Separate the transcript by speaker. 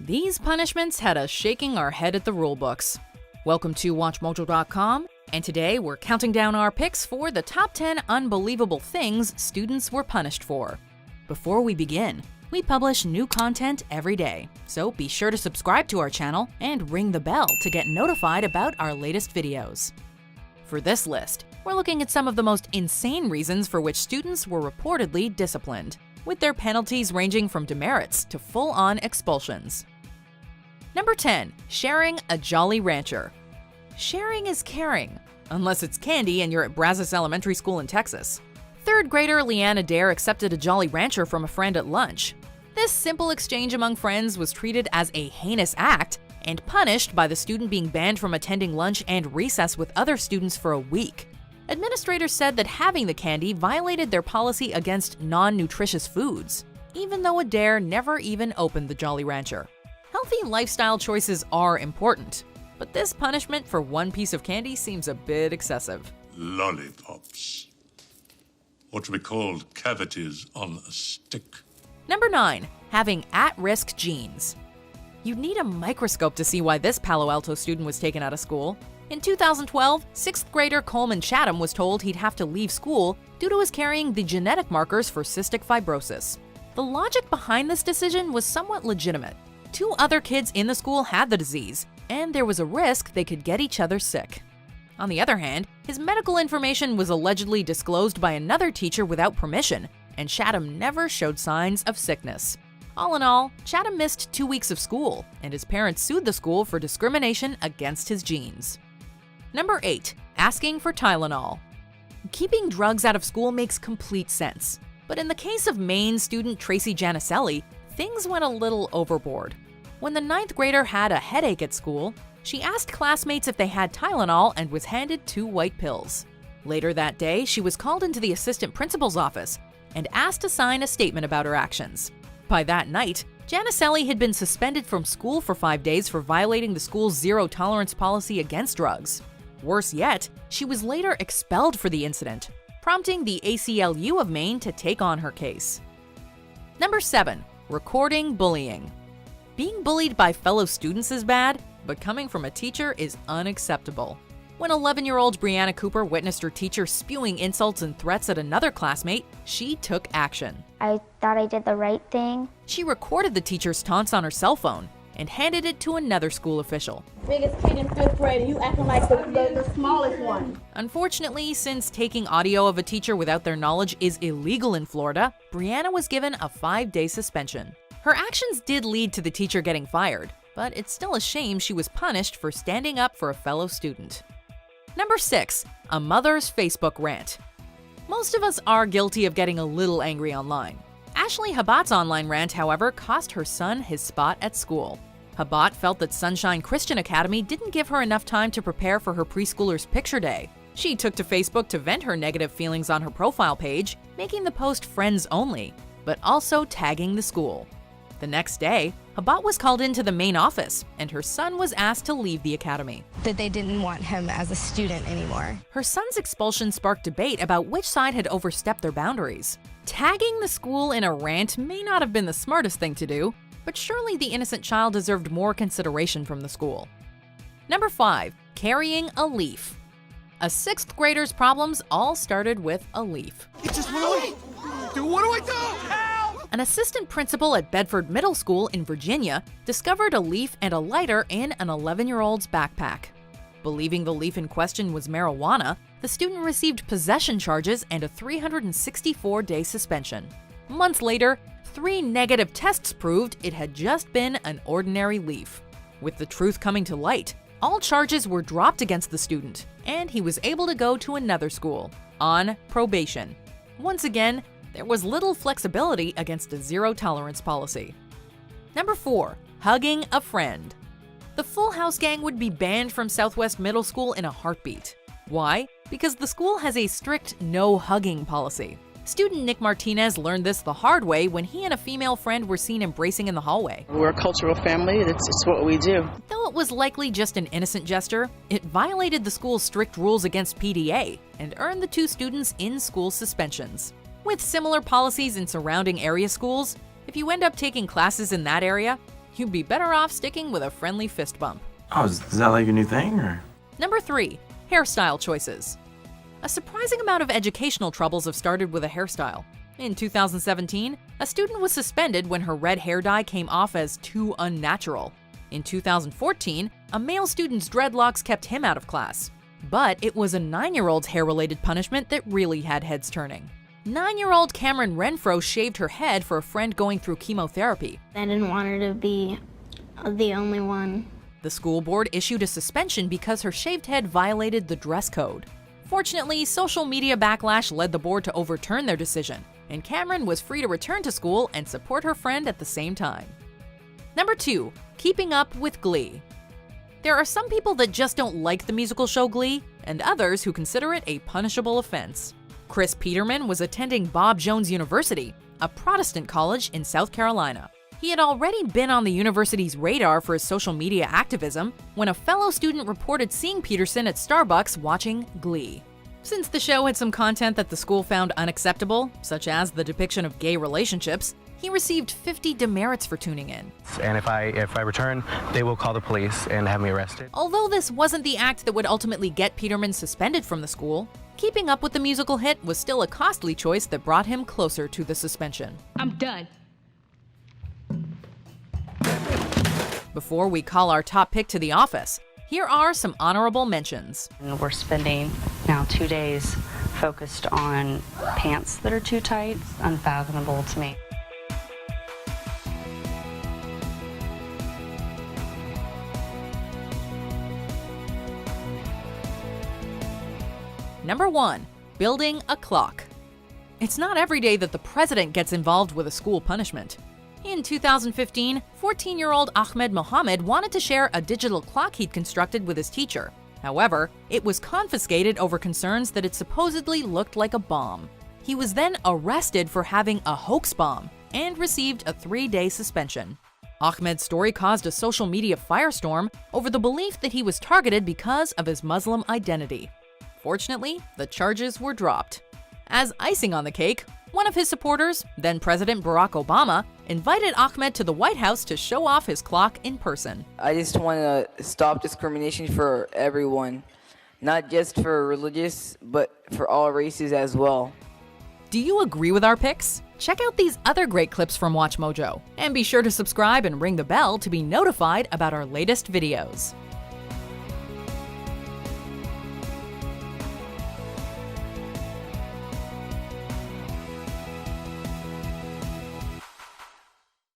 Speaker 1: These punishments had us shaking our head at the rulebooks. Welcome to WatchMojo.com, and today we're counting down our picks for the top 10 unbelievable things students were punished for. Before we begin, we publish new content every day, so be sure to subscribe to our channel and ring the bell to get notified about our latest videos. For this list, we're looking at some of the most insane reasons for which students were reportedly disciplined, with their penalties ranging from demerits to full-on expulsions. Number 10. Sharing a Jolly Rancher. Sharing is caring, unless it's candy and you're at Brazos Elementary School in Texas. Third grader Leanna Dare accepted a Jolly Rancher from a friend at lunch. This simple exchange among friends was treated as a heinous act and punished by the student being banned from attending lunch and recess with other students for a week. Administrators said that having the candy violated their policy against non-nutritious foods, even though Adair never even opened the Jolly Rancher. Healthy lifestyle choices are important, but this punishment for one piece of candy seems a bit excessive.
Speaker 2: Lollipops. What we called cavities on a stick.
Speaker 1: Number 9. Having at-risk genes. You'd need a microscope to see why this Palo Alto student was taken out of school. In 2012, 6th grader Coleman Chatham was told he'd have to leave school due to his carrying the genetic markers for cystic fibrosis. The logic behind this decision was somewhat legitimate. 2 other kids in the school had the disease, and there was a risk they could get each other sick. On the other hand, his medical information was allegedly disclosed by another teacher without permission, and Chatham never showed signs of sickness. All in all, Chatham missed 2 weeks of school, and his parents sued the school for discrimination against his genes. Number 8. Asking for Tylenol. Keeping drugs out of school makes complete sense, but in the case of Maine student Tracy Janicelli, things went a little overboard. When the 9th grader had a headache at school, she asked classmates if they had Tylenol and was handed 2 white pills. Later that day, she was called into the assistant principal's office and asked to sign a statement about her actions. By that night, Janicelli had been suspended from school for 5 days for violating the school's zero-tolerance policy against drugs. Worse yet, she was later expelled for the incident, prompting the ACLU of Maine to take on her case. Number 7. Recording bullying. Being bullied by fellow students is bad, but coming from a teacher is unacceptable. When 11-year-old Brianna Cooper witnessed her teacher spewing insults and threats at another classmate, she took action.
Speaker 3: I thought I did the right thing.
Speaker 1: She recorded the teacher's taunts on her cell phone and handed it to another school official.
Speaker 4: Biggest kid in 5th grade, and you acting like the smallest one.
Speaker 1: Unfortunately, since taking audio of a teacher without their knowledge is illegal in Florida, Brianna was given a 5-day suspension. Her actions did lead to the teacher getting fired, but it's still a shame she was punished for standing up for a fellow student. Number 6. A mother's Facebook rant. Most of us are guilty of getting a little angry online. Ashley Habat's online rant, however, cost her son his spot at school. Habat felt that Sunshine Christian Academy didn't give her enough time to prepare for her preschooler's picture day. She took to Facebook to vent her negative feelings on her profile page, making the post friends only, but also tagging the school. The next day, Habat was called into the main office, and her son was asked to leave the academy.
Speaker 5: That they didn't want him as a student anymore.
Speaker 1: Her son's expulsion sparked debate about which side had overstepped their boundaries. Tagging the school in a rant may not have been the smartest thing to do, but surely the innocent child deserved more consideration from the school. Number 5. Carrying a leaf. A 6th grader's problems all started with a leaf.
Speaker 6: It just went away. Dude, what do I do? Help!
Speaker 1: An assistant principal at Bedford Middle School in Virginia discovered a leaf and a lighter in an 11-year-old's backpack. Believing the leaf in question was marijuana, the student received possession charges and a 364-day suspension. Months later, 3 negative tests proved it had just been an ordinary leaf. With the truth coming to light, all charges were dropped against the student, and he was able to go to another school, on probation. Once again, there was little flexibility against a zero-tolerance policy. Number 4. Hugging a friend. The Full House gang would be banned from Southwest Middle School in a heartbeat. Why? Because the school has a strict no-hugging policy. Student Nick Martinez learned this the hard way when he and a female friend were seen embracing in the hallway.
Speaker 7: We're a cultural family, it's what we do.
Speaker 1: Though it was likely just an innocent gesture, it violated the school's strict rules against PDA and earned the 2 students in-school suspensions. With similar policies in surrounding area schools, if you end up taking classes in that area, You'd be better off sticking with a friendly fist bump.
Speaker 8: Oh, is that like a new thing, or?
Speaker 1: Number 3. Hairstyle choices. A surprising amount of educational troubles have started with a hairstyle. In 2017, a student was suspended when her red hair dye came off as too unnatural. In 2014, a male student's dreadlocks kept him out of class. But it was a 9-year-old's hair-related punishment that really had heads turning. 9-year-old Cameron Renfro shaved her head for a friend going through chemotherapy.
Speaker 3: I didn't want her to be the only one.
Speaker 1: The school board issued a suspension because her shaved head violated the dress code. Fortunately, social media backlash led the board to overturn their decision, and Cameron was free to return to school and support her friend at the same time. Number 2. Keeping up with Glee. There are some people that just don't like the musical show Glee, and others who consider it a punishable offense. Chris Peterman was attending Bob Jones University, a Protestant college in South Carolina. He had already been on the university's radar for his social media activism when a fellow student reported seeing Peterson at Starbucks watching Glee. Since the show had some content that the school found unacceptable, such as the depiction of gay relationships, he received 50 demerits for tuning in.
Speaker 9: And if I return, they will call the police and have me arrested.
Speaker 1: Although this wasn't the act that would ultimately get Peterman suspended from the school, keeping up with the musical hit was still a costly choice that brought him closer to the suspension.
Speaker 5: I'm done.
Speaker 1: Before we call our top pick to the office, here are some honorable mentions.
Speaker 10: We're spending now 2 days focused on pants that are too tight. It's unfathomable to me.
Speaker 1: Number 1. Building a clock. It's not every day that the president gets involved with a school punishment. In 2015, 14-year-old Ahmed Mohammed wanted to share a digital clock he'd constructed with his teacher. However, it was confiscated over concerns that it supposedly looked like a bomb. He was then arrested for having a hoax bomb and received a 3-day suspension. Ahmed's story caused a social media firestorm over the belief that he was targeted because of his Muslim identity. Fortunately, the charges were dropped. As icing on the cake, one of his supporters, then President Barack Obama, invited Ahmed to the White House to show off his clock in person.
Speaker 11: I just want to stop discrimination for everyone, not just for religious, but for all races as well.
Speaker 1: Do you agree with our picks? Check out these other great clips from WatchMojo, and be sure to subscribe and ring the bell to be notified about our latest videos.